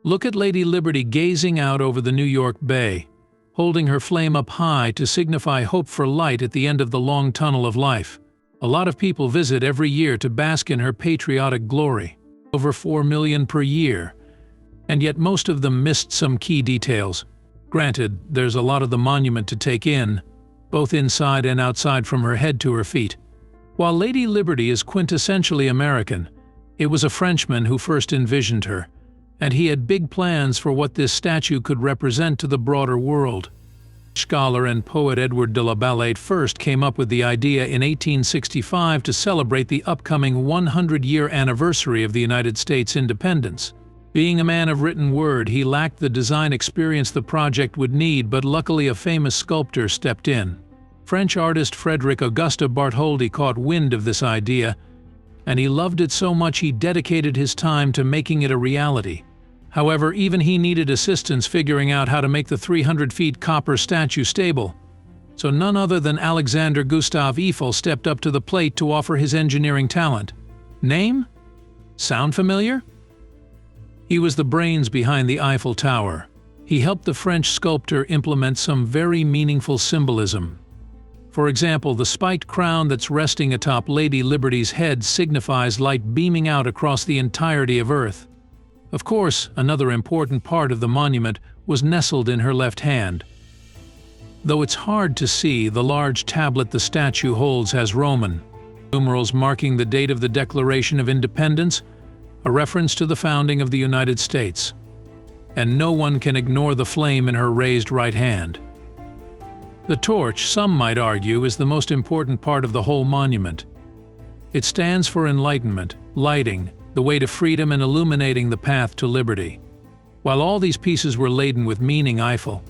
Look at Lady Liberty gazing out over the New York Bay, holding her flame up high to signify hope for light at the end of the long tunnel of life. A lot of people visit every year to bask in her patriotic glory, over 4 million per year, and yet most of them missed some key details. Granted, there's a lot of the monument to take in, both inside and outside from her head to her feet. While Lady Liberty is quintessentially American, it was a Frenchman who first envisioned her, and he had big plans for what this statue could represent to the broader world. Scholar and poet Edward de la Balete first came up with the idea in 1865 to celebrate the upcoming 100-year anniversary of the United States independence. Being a man of written word, he lacked the design experience the project would need, but luckily a famous sculptor stepped in. French artist Frédéric Auguste Bartholdi caught wind of this idea, and he loved it so much he dedicated his time to making it a reality. However, even he needed assistance figuring out how to make the 300-feet copper statue stable. So none other than Alexander Gustave Eiffel stepped up to the plate to offer his engineering talent. Name? Sound familiar? He was the brains behind the Eiffel Tower. He helped the French sculptor implement some very meaningful symbolism. For example, the spiked crown that's resting atop Lady Liberty's head signifies light beaming out across the entirety of Earth. Of course, another important part of the monument was nestled in her left hand. Though it's hard to see, the large tablet the statue holds has Roman numerals marking the date of the Declaration of Independence, a reference to the founding of the United States. And no one can ignore the flame in her raised right hand. The torch, some might argue, is the most important part of the whole monument. It stands for enlightenment, lighting, the way to freedom, and illuminating the path to liberty. While all these pieces were laden with meaning, Eiffel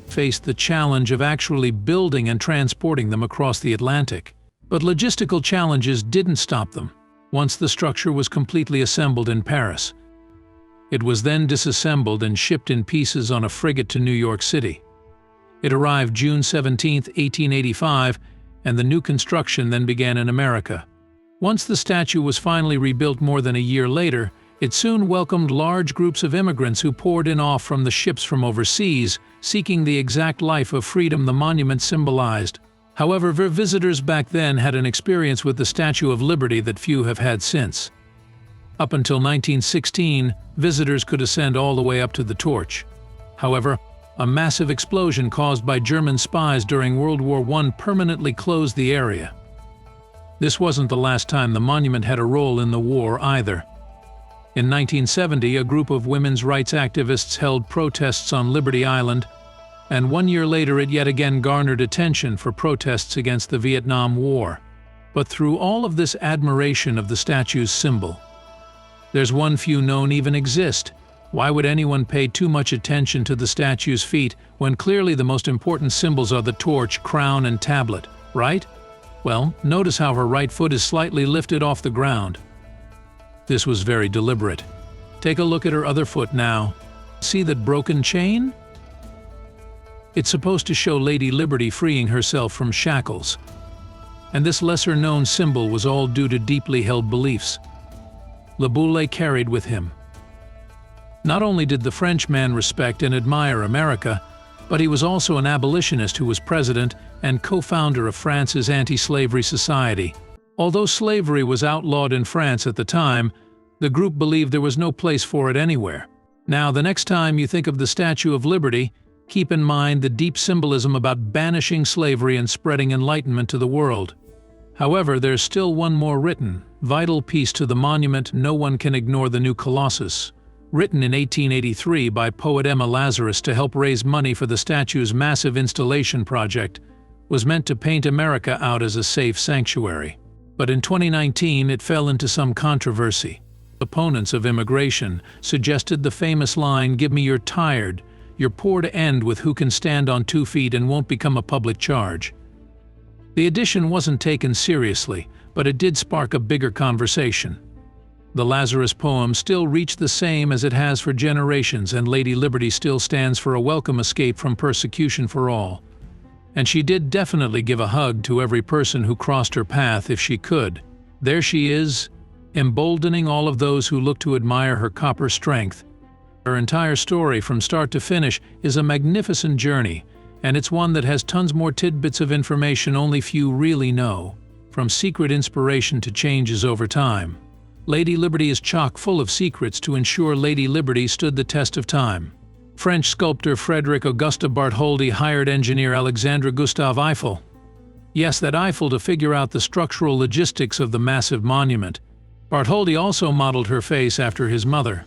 faced the challenge of actually building and transporting them across the Atlantic. But logistical challenges didn't stop them. Once the structure was completely assembled in Paris, it was then disassembled and shipped in pieces on a frigate to New York City. It arrived June 17, 1885, and the new construction then began in America. Once the statue was finally rebuilt more than a year later, it soon welcomed large groups of immigrants who poured in off from the ships from overseas, seeking the exact life of freedom the monument symbolized. However, visitors back then had an experience with the Statue of Liberty that few have had since. Up until 1916, visitors could ascend all the way up to the torch. However, a massive explosion caused by German spies during World War I permanently closed the area. This wasn't the last time the monument had a role in the war either. In 1970, a group of women's rights activists held protests on Liberty Island, and 1 year later it yet again garnered attention for protests against the Vietnam War. But through all of this admiration of the statue's symbol, there's one few known even exist. Why would anyone pay too much attention to the statue's feet when clearly the most important symbols are the torch, crown, and tablet, right? Well, notice how her right foot is slightly lifted off the ground. This was very deliberate. Take a look at her other foot now. See that broken chain? It's supposed to show Lady Liberty freeing herself from shackles. And this lesser-known symbol was all due to deeply held beliefs Le Boule carried with him. Not only did the Frenchman respect and admire America, but he was also an abolitionist who was president and co-founder of France's anti-slavery society. Although slavery was outlawed in France at the time, the group believed there was no place for it anywhere. Now, the next time you think of the Statue of Liberty, keep in mind the deep symbolism about banishing slavery and spreading enlightenment to the world. However, there's still one more written, vital piece to the monument. No one can ignore the new Colossus. Written in 1883 by poet Emma Lazarus to help raise money for the statue's massive installation project, was meant to paint America out as a safe sanctuary. But in 2019 it fell into some controversy. Opponents of immigration suggested the famous line, "Give me your tired, you're poor," to end with "who can stand on 2 feet and won't become a public charge." The addition wasn't taken seriously, but it did spark a bigger conversation. The Lazarus poem still reached the same as it has for generations, and Lady Liberty still stands for a welcome escape from persecution for all. And she did definitely give a hug to every person who crossed her path if she could. There she is, emboldening all of those who look to admire her copper strength, Her entire story from start to finish is a magnificent journey, and it's one that has tons more tidbits of information only few really know, from secret inspiration to changes over time. Lady Liberty is chock full of secrets to ensure Lady Liberty stood the test of time. French sculptor Frédéric Auguste Bartholdi hired engineer Alexandre Gustave Eiffel. Yes, that Eiffel to figure out the structural logistics of the massive monument. Bartholdi also modeled her face after his mother.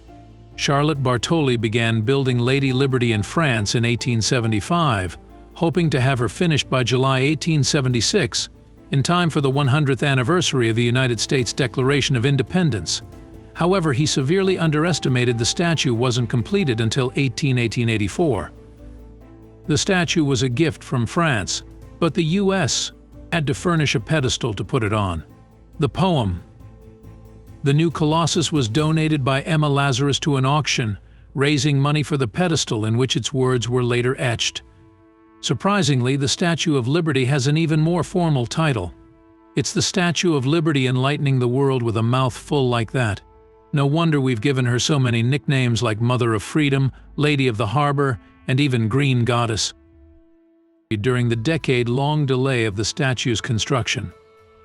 Charlotte Bartholdi began building Lady Liberty in France in 1875, hoping to have her finished by July 1876, in time for the 100th anniversary of the United States Declaration of Independence. However, he severely underestimated the statue wasn't completed until 1884. The statue was a gift from France, but the U.S. had to furnish a pedestal to put it on. The poem. The new Colossus was donated by Emma Lazarus to an auction, raising money for the pedestal in which its words were later etched. Surprisingly, the Statue of Liberty has an even more formal title. It's the Statue of Liberty enlightening the world with a mouthful like that. No wonder we've given her so many nicknames like Mother of Freedom, Lady of the Harbor, and even Green Goddess. During the decade-long delay of the statue's construction,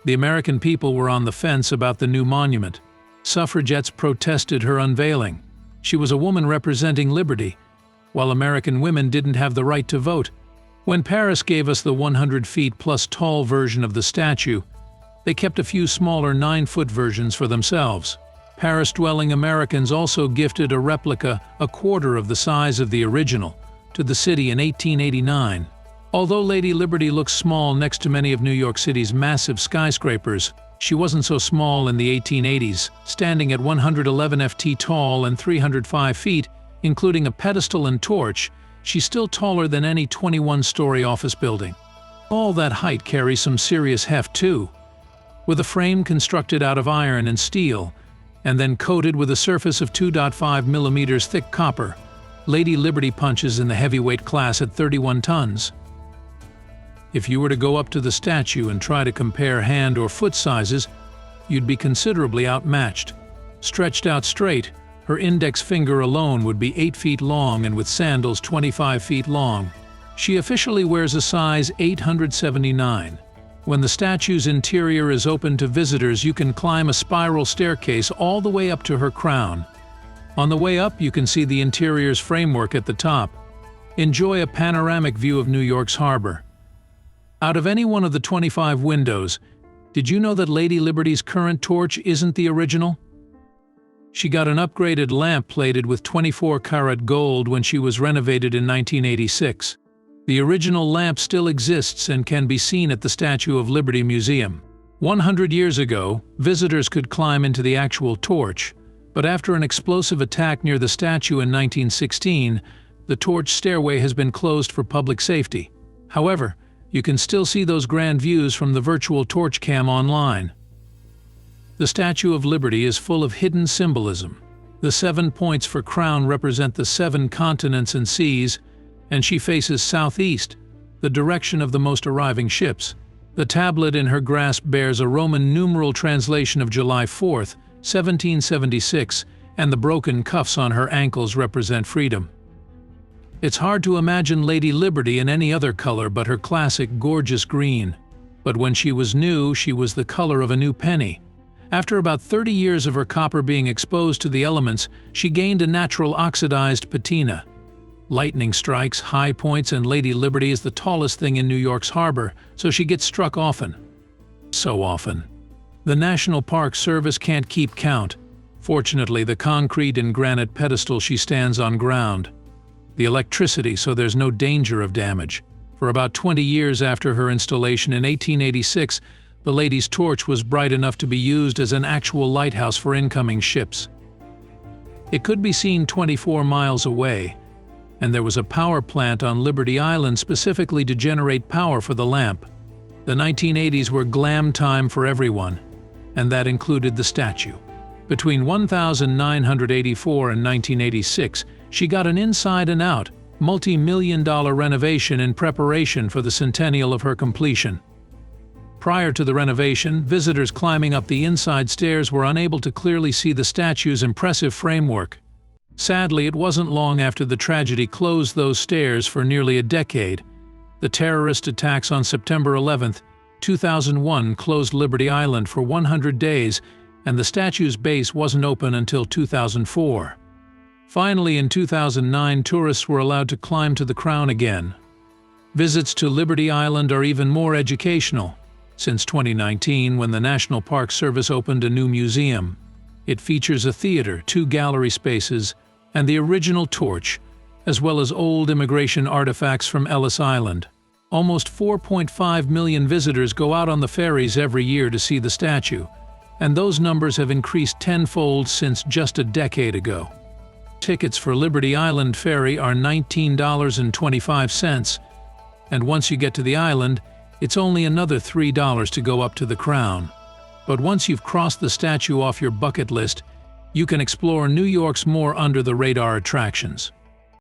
the American people were on the fence about the new monument. Suffragettes protested her unveiling. She was a woman representing liberty, while American women didn't have the right to vote. When Paris gave us the 100 feet plus tall version of the statue, they kept a few smaller 9-foot versions for themselves. Paris-dwelling Americans also gifted a replica a quarter of the size of the original to the city in 1889. Although Lady Liberty looks small next to many of New York City's massive skyscrapers, she wasn't so small in the 1880s, standing at 111 ft tall and 305 feet, including a pedestal and torch. She's still taller than any 21-story office building. All that height carries some serious heft too. With a frame constructed out of iron and steel, and then coated with a surface of 2.5 millimeters thick copper, Lady Liberty punches in the heavyweight class at 31 tons. If you were to go up to the statue and try to compare hand or foot sizes, you'd be considerably outmatched. Stretched out straight, her index finger alone would be 8 feet long and with sandals 25 feet long. She officially wears a size 879. When the statue's interior is open to visitors, you can climb a spiral staircase all the way up to her crown. On the way up, you can see the interior's framework at the top. Enjoy a panoramic view of New York's harbor. Out of any one of the 25 windows, did you know that Lady Liberty's current torch isn't the original? She got an upgraded lamp plated with 24-karat gold when she was renovated in 1986. The original lamp still exists and can be seen at the Statue of Liberty Museum. 100 years ago, visitors could climb into the actual torch, but after an explosive attack near the statue in 1916, the torch stairway has been closed for public safety. However, you can still see those grand views from the virtual torch cam online. The Statue of Liberty is full of hidden symbolism. The 7 points for crown represent the 7 continents and seas, and she faces southeast, the direction of the most arriving ships. The tablet in her grasp bears a Roman numeral translation of July 4th, 1776, and the broken cuffs on her ankles represent freedom. It's hard to imagine Lady Liberty in any other color but her classic gorgeous green. But when she was new, she was the color of a new penny. After about 30 years of her copper being exposed to the elements, she gained a natural oxidized patina. Lightning strikes, high points, and Lady Liberty is the tallest thing in New York's harbor, so she gets struck often. So often. The National Park Service can't keep count. Fortunately, the concrete and granite pedestal she stands on ground. The electricity, so there's no danger of damage. For about 20 years after her installation in 1886, the Lady's torch was bright enough to be used as an actual lighthouse for incoming ships. It could be seen 24 miles away, and there was a power plant on Liberty Island specifically to generate power for the lamp. The 1980s were glam time for everyone, and that included the statue. Between 1984 and 1986, she got an inside and out, multi-million-dollar renovation in preparation for the centennial of her completion. Prior to the renovation, visitors climbing up the inside stairs were unable to clearly see the statue's impressive framework. Sadly, it wasn't long after the tragedy closed those stairs for nearly a decade. The terrorist attacks on September 11, 2001 closed Liberty Island for 100 days, and the statue's base wasn't open until 2004. Finally, in 2009, tourists were allowed to climb to the crown again. Visits to Liberty Island are even more educational. Since 2019, when the National Park Service opened a new museum, it features a theater, 2 gallery spaces, and the original torch, as well as old immigration artifacts from Ellis Island. Almost 4.5 million visitors go out on the ferries every year to see the statue, and those numbers have increased tenfold since just a decade ago. Tickets for Liberty Island Ferry are $19.25, and once you get to the island, it's only another $3 to go up to the crown. But once you've crossed the statue off your bucket list, you can explore New York's more under-the-radar attractions.